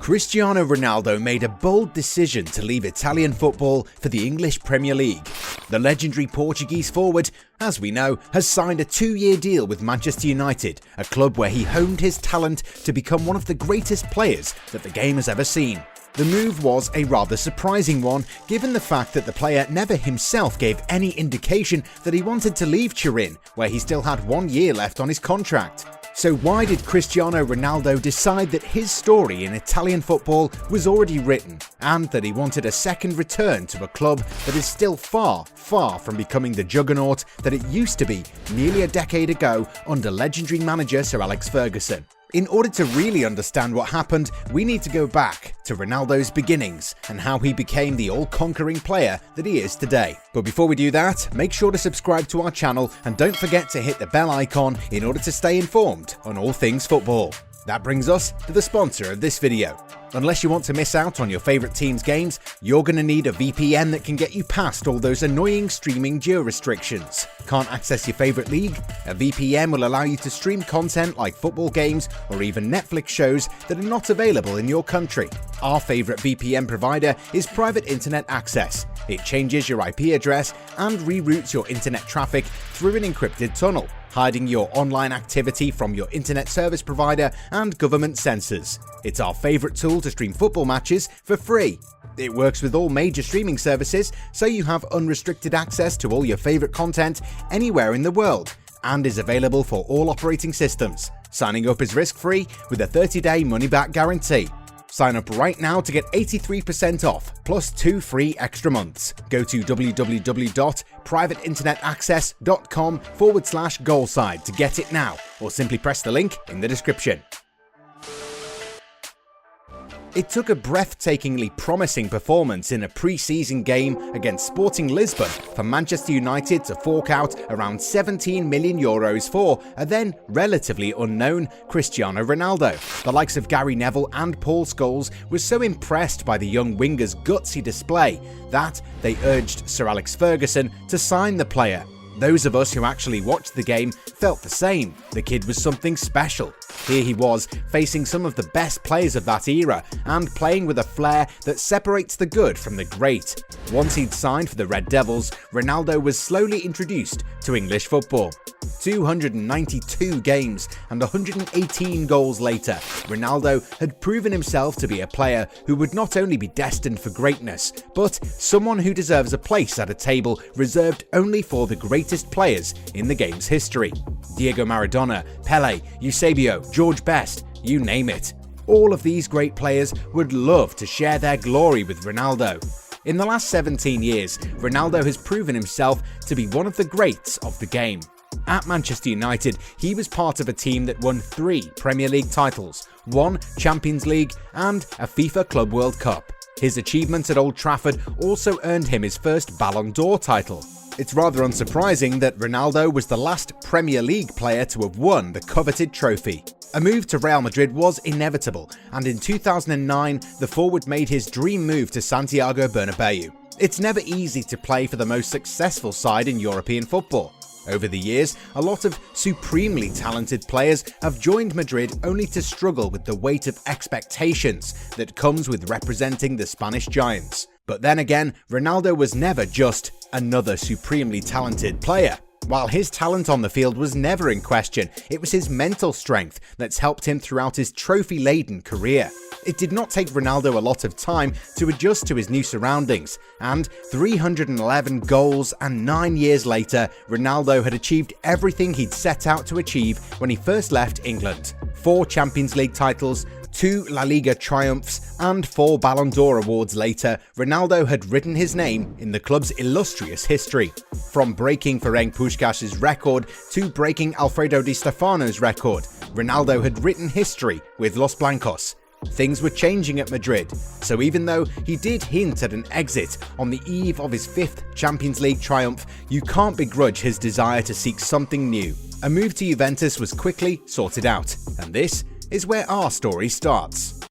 Cristiano Ronaldo made a bold decision to leave Italian football for the English Premier League. The legendary Portuguese forward, as we know, has signed a 2-year deal with Manchester United, a club where he honed his talent to become one of the greatest players that the game has ever seen. The move was a rather surprising one, given the fact that the player never himself gave any indication that he wanted to leave Turin, where he still had 1 year left on his contract. So why did Cristiano Ronaldo decide that his story in Italian football was already written, and that he wanted a second return to a club that is still far, far from becoming the juggernaut that it used to be nearly a decade ago under legendary manager Sir Alex Ferguson? In order to really understand what happened, we need to go back to Ronaldo's beginnings and how he became the all-conquering player that he is today. But before we do that, make sure to subscribe to our channel and don't forget to hit the bell icon in order to stay informed on all things football. That brings us to the sponsor of this video. Unless you want to miss out on your favourite team's games, you're going to need a VPN that can get you past all those annoying streaming geo restrictions. Can't access your favourite league? A VPN will allow you to stream content like football games or even Netflix shows that are not available in your country. Our favourite VPN provider is Private Internet Access. It changes your IP address and reroutes your internet traffic through an encrypted tunnel, hiding your online activity from your internet service provider and government censors. It's our favourite tool to stream football matches for free. It works with all major streaming services, so you have unrestricted access to all your favourite content anywhere in the world, and is available for all operating systems. Signing up is risk-free with a 30-day money-back guarantee. Sign up right now to get 83% off, plus 2 free extra months. Go to www.privateinternetaccess.com/goalside to get it now, or simply press the link in the description. It took a breathtakingly promising performance in a pre-season game against Sporting Lisbon for Manchester United to fork out around €17 million for a then relatively unknown Cristiano Ronaldo. The likes of Gary Neville and Paul Scholes were so impressed by the young winger's gutsy display that they urged Sir Alex Ferguson to sign the player. Those of us who actually watched the game felt the same. The kid was something special. Here he was, facing some of the best players of that era, and playing with a flair that separates the good from the great. Once he'd signed for the Red Devils, Ronaldo was slowly introduced to English football. 292 games and 118 goals later, Ronaldo had proven himself to be a player who would not only be destined for greatness, but someone who deserves a place at a table reserved only for the greatest players in the game's history. Diego Maradona, Pelé, Eusebio, George Best, you name it. All of these great players would love to share their glory with Ronaldo. In the last 17 years, Ronaldo has proven himself to be one of the greats of the game. At Manchester United, he was part of a team that won 3 Premier League titles, 1 Champions League, and a FIFA Club World Cup. His achievements at Old Trafford also earned him his first Ballon d'Or title. It's rather unsurprising that Ronaldo was the last Premier League player to have won the coveted trophy. A move to Real Madrid was inevitable, and in 2009, the forward made his dream move to Santiago Bernabeu. It's never easy to play for the most successful side in European football. Over the years, a lot of supremely talented players have joined Madrid only to struggle with the weight of expectations that comes with representing the Spanish giants. But then again, Ronaldo was never just another supremely talented player. While his talent on the field was never in question, it was his mental strength that's helped him throughout his trophy-laden career. It did not take Ronaldo a lot of time to adjust to his new surroundings, and 311 goals and 9 years later, Ronaldo had achieved everything he'd set out to achieve when he first left England. 4 Champions League titles, 2 La Liga triumphs, and 4 Ballon d'Or awards later, Ronaldo had written his name in the club's illustrious history. From breaking Ferenc Puskás's record to breaking Alfredo Di Stefano's record, Ronaldo had written history with Los Blancos. Things were changing at Madrid, so even though he did hint at an exit on the eve of his 5th Champions League triumph, you can't begrudge his desire to seek something new. A move to Juventus was quickly sorted out, and this is where our story starts.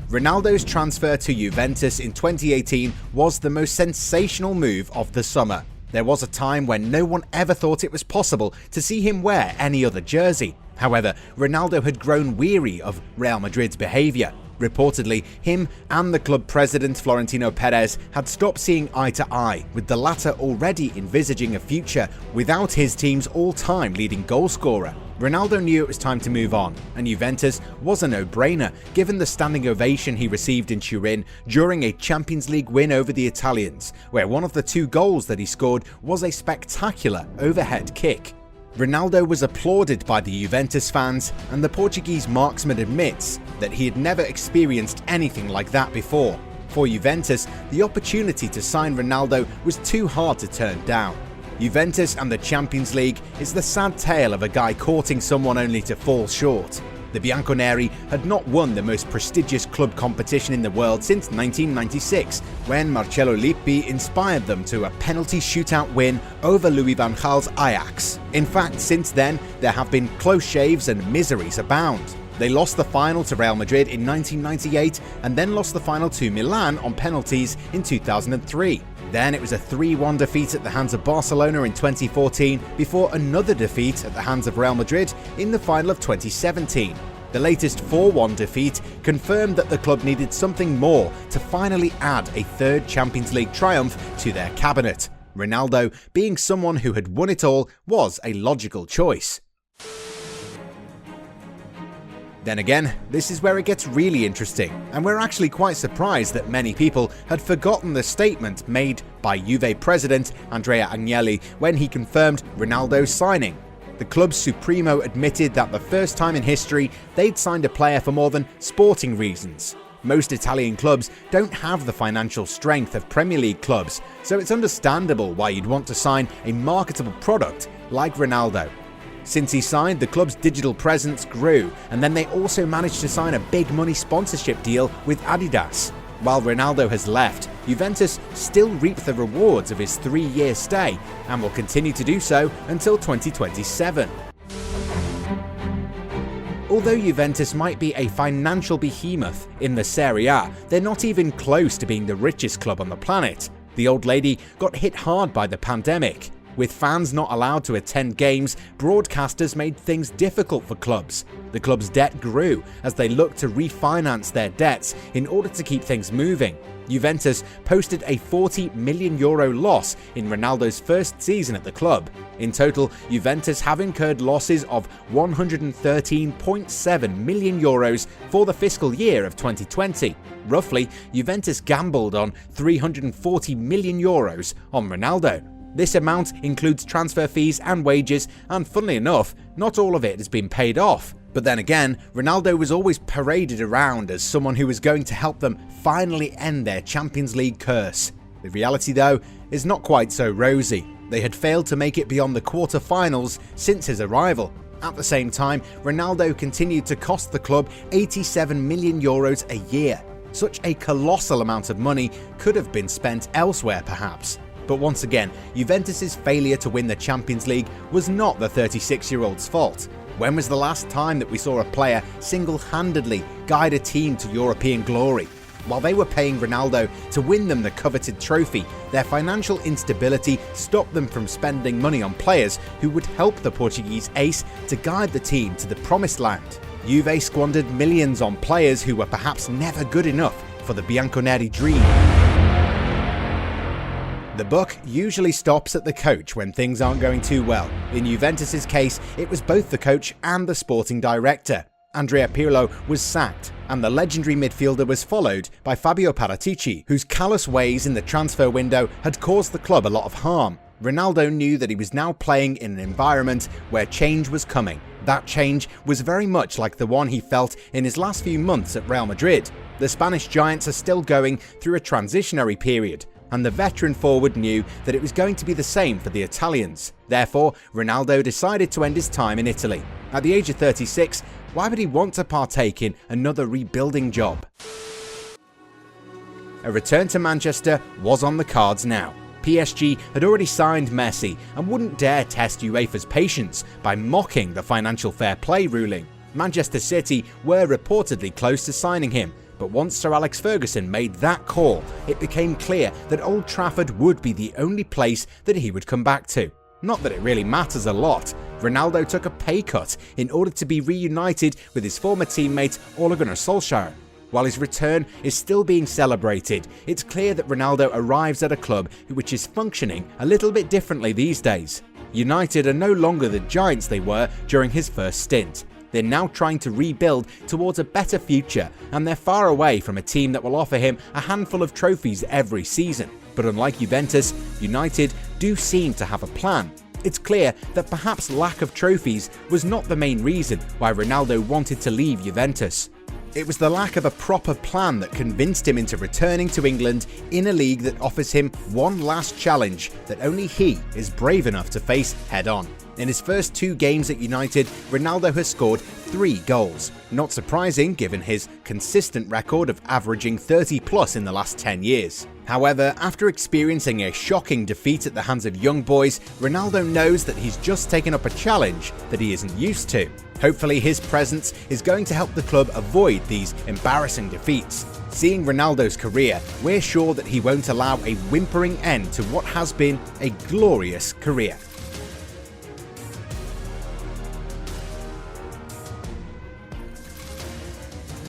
Ronaldo's transfer to Juventus in 2018 was the most sensational move of the summer. There was a time when no one ever thought it was possible to see him wear any other jersey. However, Ronaldo had grown weary of Real Madrid's behaviour. Reportedly, him and the club president Florentino Perez had stopped seeing eye to eye, with the latter already envisaging a future without his team's all-time leading goalscorer. Ronaldo knew it was time to move on, and Juventus was a no-brainer given the standing ovation he received in Turin during a Champions League win over the Italians, where one of the 2 goals that he scored was a spectacular overhead kick. Ronaldo was applauded by the Juventus fans, and the Portuguese marksman admits that he had never experienced anything like that before. For Juventus, the opportunity to sign Ronaldo was too hard to turn down. Juventus and the Champions League is the sad tale of a guy courting someone only to fall short. The Bianconeri had not won the most prestigious club competition in the world since 1996, when Marcello Lippi inspired them to a penalty shootout win over Louis van Gaal's Ajax. In fact, since then, there have been close shaves and miseries abound. They lost the final to Real Madrid in 1998 and then lost the final to Milan on penalties in 2003. Then it was a 3-1 defeat at the hands of Barcelona in 2014 before another defeat at the hands of Real Madrid in the final of 2017. The latest 4-1 defeat confirmed that the club needed something more to finally add a 3rd Champions League triumph to their cabinet. Ronaldo, being someone who had won it all, was a logical choice. Then again, this is where it gets really interesting, and we're actually quite surprised that many people had forgotten the statement made by Juve president Andrea Agnelli when he confirmed Ronaldo's signing. The club's Supremo admitted that the first time in history they'd signed a player for more than sporting reasons. Most Italian clubs don't have the financial strength of Premier League clubs, so it's understandable why you'd want to sign a marketable product like Ronaldo. Since he signed, the club's digital presence grew, and then they also managed to sign a big money sponsorship deal with Adidas. While Ronaldo has left, Juventus still reap the rewards of his 3-year stay and will continue to do so until 2027. Although Juventus might be a financial behemoth in the Serie A, they're not even close to being the richest club on the planet. The old lady got hit hard by the pandemic. With fans not allowed to attend games, broadcasters made things difficult for clubs. The club's debt grew as they looked to refinance their debts in order to keep things moving. Juventus posted a €40 million loss in Ronaldo's first season at the club. In total, Juventus have incurred losses of €113.7 million for the fiscal year of 2020. Roughly, Juventus gambled on €340 million on Ronaldo. This amount includes transfer fees and wages, and funnily enough, not all of it has been paid off. But then again, Ronaldo was always paraded around as someone who was going to help them finally end their Champions League curse. The reality, though, is not quite so rosy. They had failed to make it beyond the quarter-finals since his arrival. At the same time, Ronaldo continued to cost the club €87 million a year. Such a colossal amount of money could have been spent elsewhere, perhaps. But once again, Juventus' failure to win the Champions League was not the 36-year-old's fault. When was the last time that we saw a player single-handedly guide a team to European glory? While they were paying Ronaldo to win them the coveted trophy, their financial instability stopped them from spending money on players who would help the Portuguese ace to guide the team to the promised land. Juve squandered millions on players who were perhaps never good enough for the Bianconeri dream. The buck usually stops at the coach when things aren't going too well. In Juventus' case, it was both the coach and the sporting director. Andrea Pirlo was sacked, and the legendary midfielder was followed by Fabio Paratici, whose callous ways in the transfer window had caused the club a lot of harm. Ronaldo knew that he was now playing in an environment where change was coming. That change was very much like the one he felt in his last few months at Real Madrid. The Spanish giants are still going through a transitionary period, and the veteran forward knew that it was going to be the same for the Italians. Therefore, Ronaldo decided to end his time in Italy. At the age of 36, why would he want to partake in another rebuilding job? A return to Manchester was on the cards now. PSG had already signed Messi and wouldn't dare test UEFA's patience by mocking the financial fair play ruling. Manchester City were reportedly close to signing him, but once Sir Alex Ferguson made that call, it became clear that Old Trafford would be the only place that he would come back to. Not that it really matters a lot. Ronaldo took a pay cut in order to be reunited with his former teammate Ole Gunnar Solskjaer. While his return is still being celebrated, it's clear that Ronaldo arrives at a club which is functioning a little bit differently these days. United are no longer the giants they were during his first stint. They're now trying to rebuild towards a better future, and they're far away from a team that will offer him a handful of trophies every season. But unlike Juventus, United do seem to have a plan. It's clear that perhaps lack of trophies was not the main reason why Ronaldo wanted to leave Juventus. It was the lack of a proper plan that convinced him into returning to England in a league that offers him one last challenge that only he is brave enough to face head-on. In his first 2 games at United, Ronaldo has scored 3 goals. Not surprising given his consistent record of averaging 30 plus in the last 10 years. However, after experiencing a shocking defeat at the hands of young boys, Ronaldo knows that he's just taken up a challenge that he isn't used to. Hopefully his presence is going to help the club avoid these embarrassing defeats. Seeing Ronaldo's career, we're sure that he won't allow a whimpering end to what has been a glorious career.